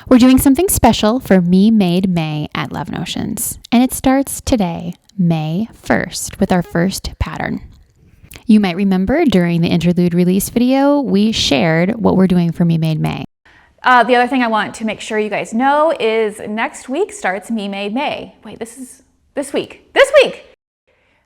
We're doing something special for Me Made May at Love Notions, and it starts today, May 1st, with our first pattern. You might remember during the interlude release video, we shared what we're doing for Me Made May. The other thing I want to make sure you guys know is next week starts Me Made May. Wait, this is this week. This week!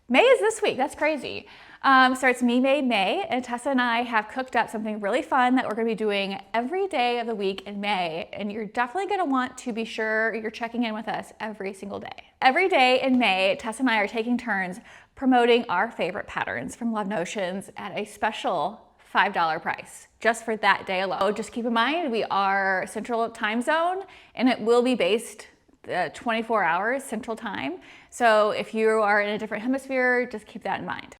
May is this week. That's crazy. Starts Me Made May, and Tessa and I have cooked up something really fun that we're going to be doing every day of the week in May, and you're definitely going to want to be sure you're checking in with us every single day. Every day in May, Tessa and I are taking turns promoting our favorite patterns from Love Notions at a special $5 price just for that day alone. So just keep in mind, we are Central Time Zone, and it will be based 24 hours Central Time. So if you are in a different hemisphere, just keep that in mind.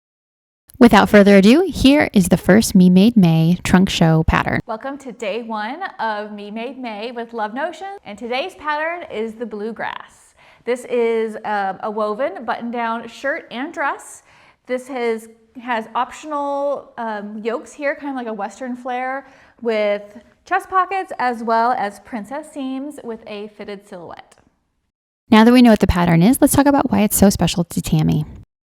Without further ado, here is the first Me Made May trunk show pattern. Welcome to day one of Me Made May with Love Notions, and today's pattern is the bluegrass. This is a woven button-down shirt and dress. This has optional yokes here, kind of like a Western flare with chest pockets, as well as princess seams with a fitted silhouette. Now that we know what the pattern is, let's talk about why it's so special to Tami.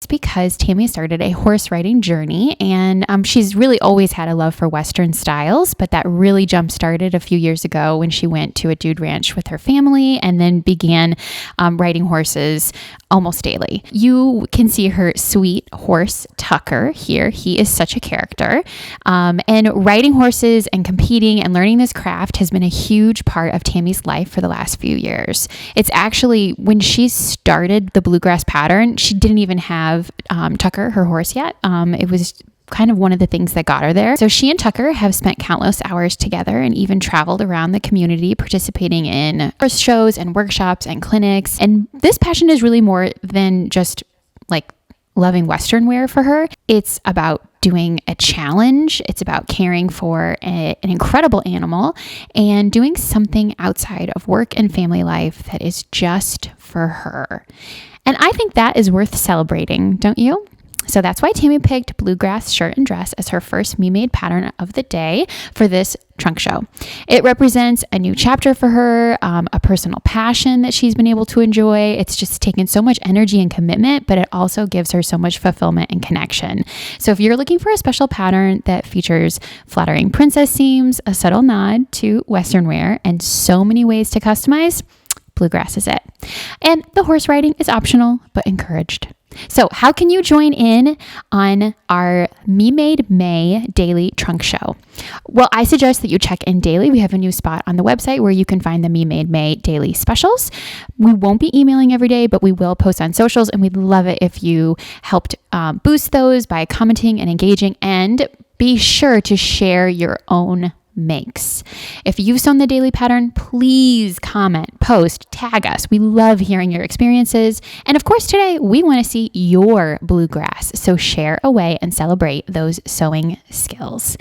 It's because Tami started a horse riding journey, and she's really always had a love for Western styles, but that really jump started a few years ago when she went to a dude ranch with her family and then began riding horses almost daily. You can see her sweet horse Tucker here. He is such a character. And riding horses and competing and learning this craft has been a huge part of Tami's life for the last few years. It's actually, when she started the bluegrass pattern, she didn't even have Tucker, her horse, yet. It was kind of one of the things that got her there. So she and Tucker have spent countless hours together and even traveled around the community participating in horse shows and workshops and clinics. And this passion is really more than just like loving Western wear for her. It's about doing a challenge. It's about caring for an incredible animal and doing something outside of work and family life that is just for her. And I think that is worth celebrating, don't you? So that's why Tami picked Bluegrass Shirt and Dress as her first Me Made pattern of the day for this trunk show. It represents a new chapter for her, a personal passion that she's been able to enjoy. It's just taken so much energy and commitment, but it also gives her so much fulfillment and connection. So if you're looking for a special pattern that features flattering princess seams, a subtle nod to Western wear, and so many ways to customize, Bluegrass is it. And the horse riding is optional, but encouraged. So how can you join in on our Me Made May daily trunk show? Well, I suggest that you check in daily. We have a new spot on the website where you can find the Me Made May daily specials. We won't be emailing every day, but we will post on socials, and we'd love it if you helped boost those by commenting and engaging, and be sure to share your own makes. If you've sewn the daily pattern, please comment, post, tag us. We love hearing your experiences. And of course, today we want to see your bluegrass. So share away and celebrate those sewing skills.